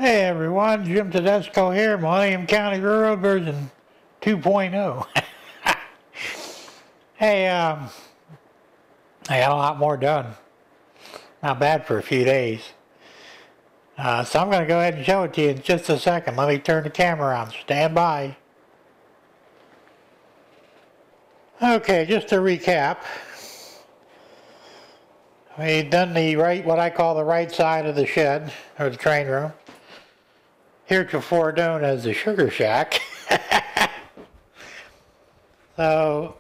Hey everyone, Jim Tedesco here, Millennium County Railroad version 2.0. Hey, I got a lot more done. Not bad for a few days. So I'm going to go ahead and show it to you in just a second. Let me turn the camera on. Stand by. Okay, just to recap. We've done what I call the right side of the shed, or the train room. Heretofore known as the sugar shack. So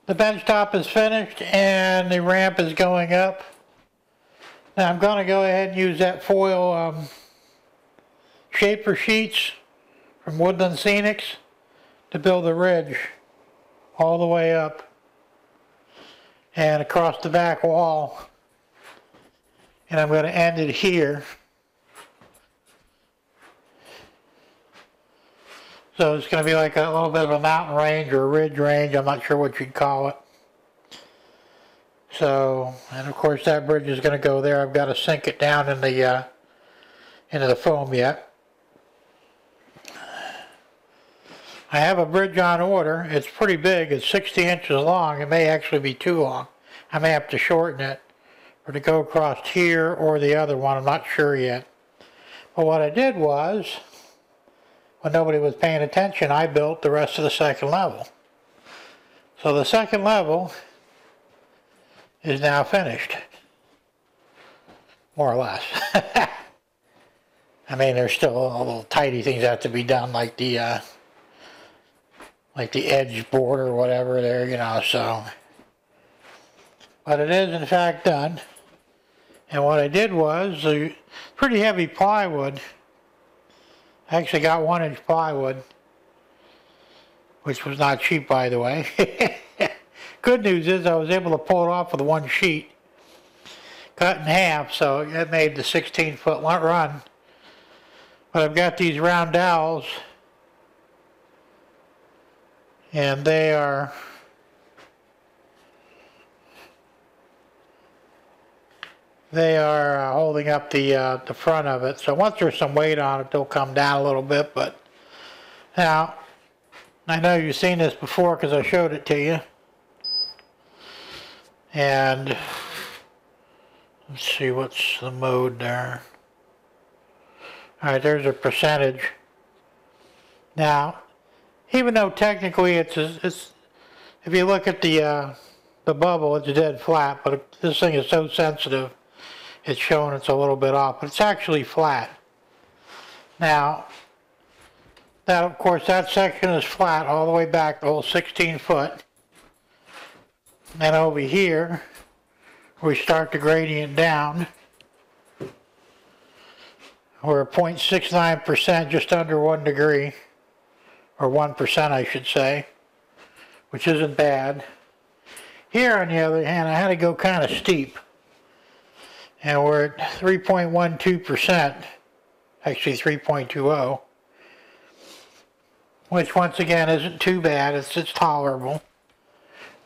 the bench top is finished and the ramp is going up. Now I'm going to go ahead and use that foil shaper sheets from Woodland Scenics to build a ridge all the way up and across the back wall. And I'm going to end it here. So it's going to be like a little bit of a mountain range or a ridge range. I'm not sure what you'd call it. So, and of course that bridge is going to go there. I've got to sink it down in the into the foam yet. I have a bridge on order. It's pretty big. It's 60 inches long. It may actually be too long. I may have to shorten it or to go across here or the other one. I'm not sure yet. But what I did was, when nobody was paying attention, I built the rest of the second level. So the second level is now finished, more or less. I mean, there's still all little tidy things that have to be done, like the edge board or whatever there, you know. So, but it is in fact done. And what I did was the pretty heavy plywood. I actually got 1-inch plywood, which was not cheap, by the way. Good news is I was able to pull it off with one sheet, cut in half, so it made the 16-foot run. But I've got these round dowels, and they are holding up the front of it. So once there's some weight on it, they'll come down a little bit. But now, I know you've seen this before because I showed it to you. And let's see, what's the mode there? All right, there's a percentage. Now, even though technically it's if you look at the bubble, it's dead flat. But this thing is so sensitive, it's showing it's a little bit off, but it's actually flat. Now, that, of course, that section is flat all the way back, the whole 16 foot. And over here, we start the gradient down. We're at 0.69%, just under 1 degree, or 1% I should say, which isn't bad. Here, on the other hand, I had to go kind of steep. And we're at 3.12%, actually 3.20, which once again isn't too bad, it's tolerable.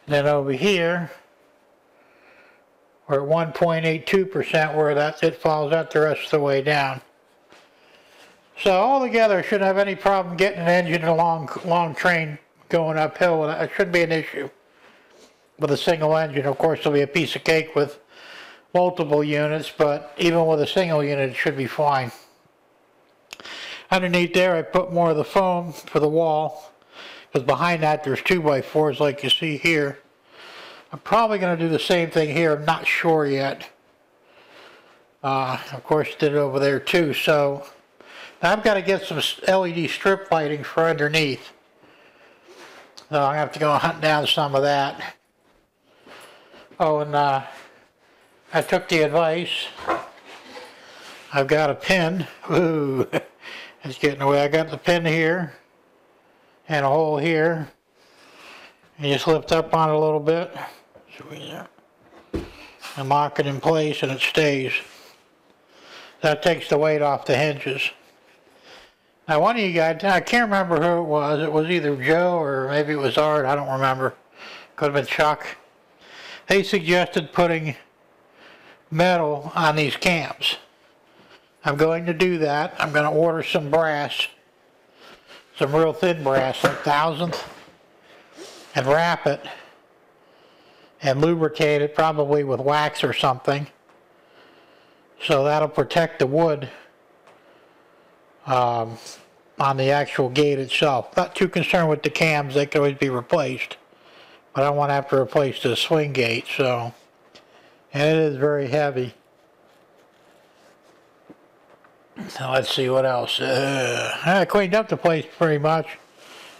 And then over here, we're at 1.82%, where it falls out the rest of the way down. So altogether, I shouldn't have any problem getting an engine in a long train going uphill. It shouldn't be an issue with a single engine. Of course, there'll be a piece of cake with multiple units, but even with a single unit, it should be fine. Underneath there, I put more of the foam for the wall, because behind that there's 2x4s like you see here. I'm probably going to do the same thing here. I'm not sure yet. Of course, did it over there too. So now I've got to get some LED strip lighting for underneath. So I'm going to have to go hunt down some of that. Oh, and I took the advice. I've got a pin. Ooh, it's getting away. I got the pin here and a hole here. You just lift up on it a little bit and lock it in place, and it stays. That takes the weight off the hinges. Now, one of you guys, I can't remember who it was. It was either Joe or maybe it was Art. I don't remember. Could have been Chuck. They suggested putting metal on these cams. I'm going to do that. I'm going to order some brass, some real thin brass, like 1,000th, and wrap it and lubricate it, probably with wax or something. So that'll protect the wood on the actual gate itself. Not too concerned with the cams, they can always be replaced. But I don't want to have to replace the swing gate, so. And it is very heavy. Now let's see what else. I cleaned up the place pretty much.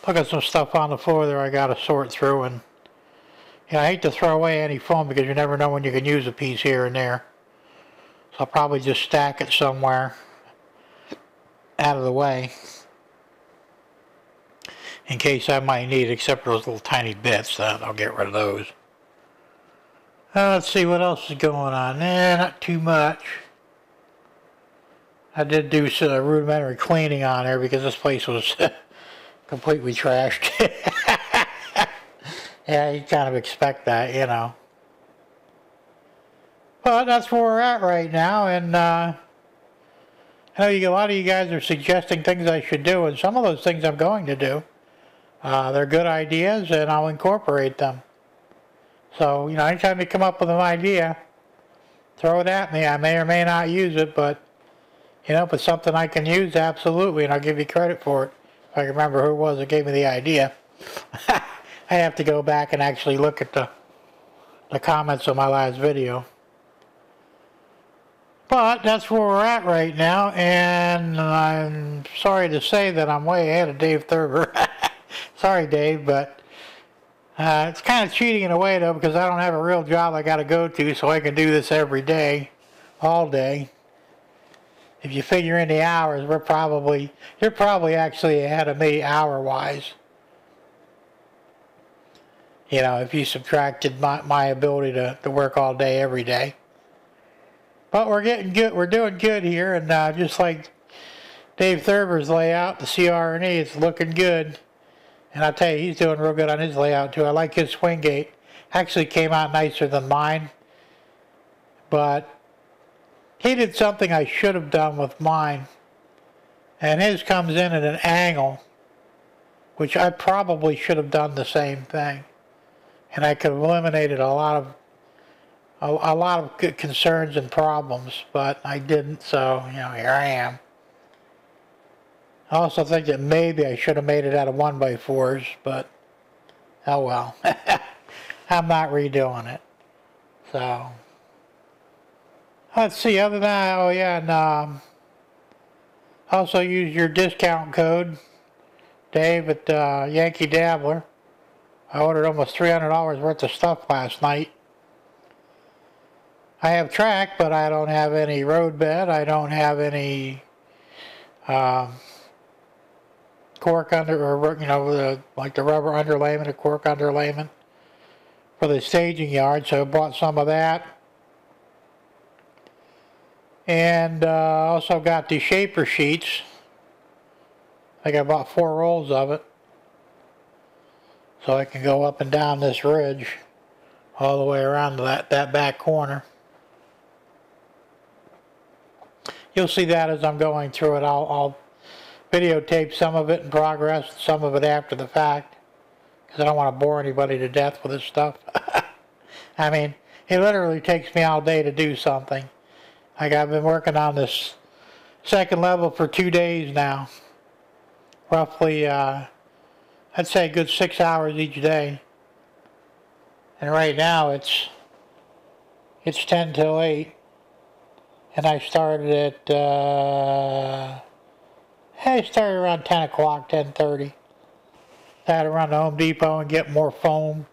Look at some stuff on the floor there I got to sort through. And I hate to throw away any foam because you never know when you can use a piece here and there. So I'll probably just stack it somewhere out of the way in case I might need it, except for those little tiny bits. I'll get rid of those. Let's see what else is going on. Not too much. I did do some rudimentary cleaning on there because this place was completely trashed. Yeah, you kind of expect that, you know. But that's where we're at right now, and I know a lot of you guys are suggesting things I should do, and some of those things I'm going to do. They're good ideas, and I'll incorporate them. So, anytime you come up with an idea, throw it at me. I may or may not use it, but, if it's something I can use, absolutely, and I'll give you credit for it. If I can remember who it was that gave me the idea. I have to go back and actually look at the comments on my last video. But that's where we're at right now, and I'm sorry to say that I'm way ahead of Dave Thurber. Sorry, Dave, but it's kind of cheating in a way, though, because I don't have a real job I got to go to, so I can do this every day, all day. If you figure in the hours, you're probably actually ahead of me hour-wise. If you subtracted my ability to work all day, every day. But we're getting good. We're doing good here, and just like Dave Thurber's layout, the CR&E, it's looking good. And I'll tell you, he's doing real good on his layout too. I like his swing gate. Actually came out nicer than mine. But he did something I should have done with mine. And his comes in at an angle, which I probably should have done the same thing. And I could have eliminated a lot of concerns and problems, but I didn't, so, here I am. I also think that maybe I should have made it out of 1x4s, but, oh well. I'm not redoing it. So, let's see, other than that, oh yeah, and also use your discount code, Dave at Yankee Dabbler. I ordered almost $300 worth of stuff last night. I have track, but I don't have any road bed. I don't have any cork under, or like the rubber underlayment or cork underlayment for the staging yard. So I bought some of that, and also got the shaper sheets. I think I bought 4 rolls of it, so I can go up and down this ridge all the way around to that back corner. You'll see that as I'm going through it. I'll videotape some of it in progress, some of it after the fact, because I don't want to bore anybody to death with this stuff. I mean, it literally takes me all day to do something. Like, I've been working on this second level for 2 days now. Roughly, I'd say a good 6 hours each day. And right now it's 10 till 8. And I started at, I started around 10 o'clock, 10:30. I had to run to Home Depot and get more foam.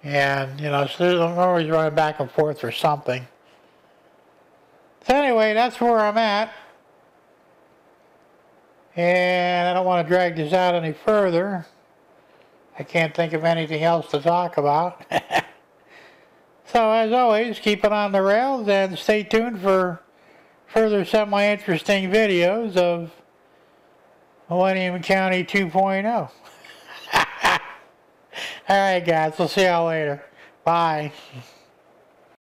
And, so I'm always running back and forth for something. So anyway, that's where I'm at. And I don't want to drag this out any further. I can't think of anything else to talk about. So as always, keep it on the rails and stay tuned for further semi-interesting videos of Millennium County 2.0. Alright guys, we'll see y'all later. Bye.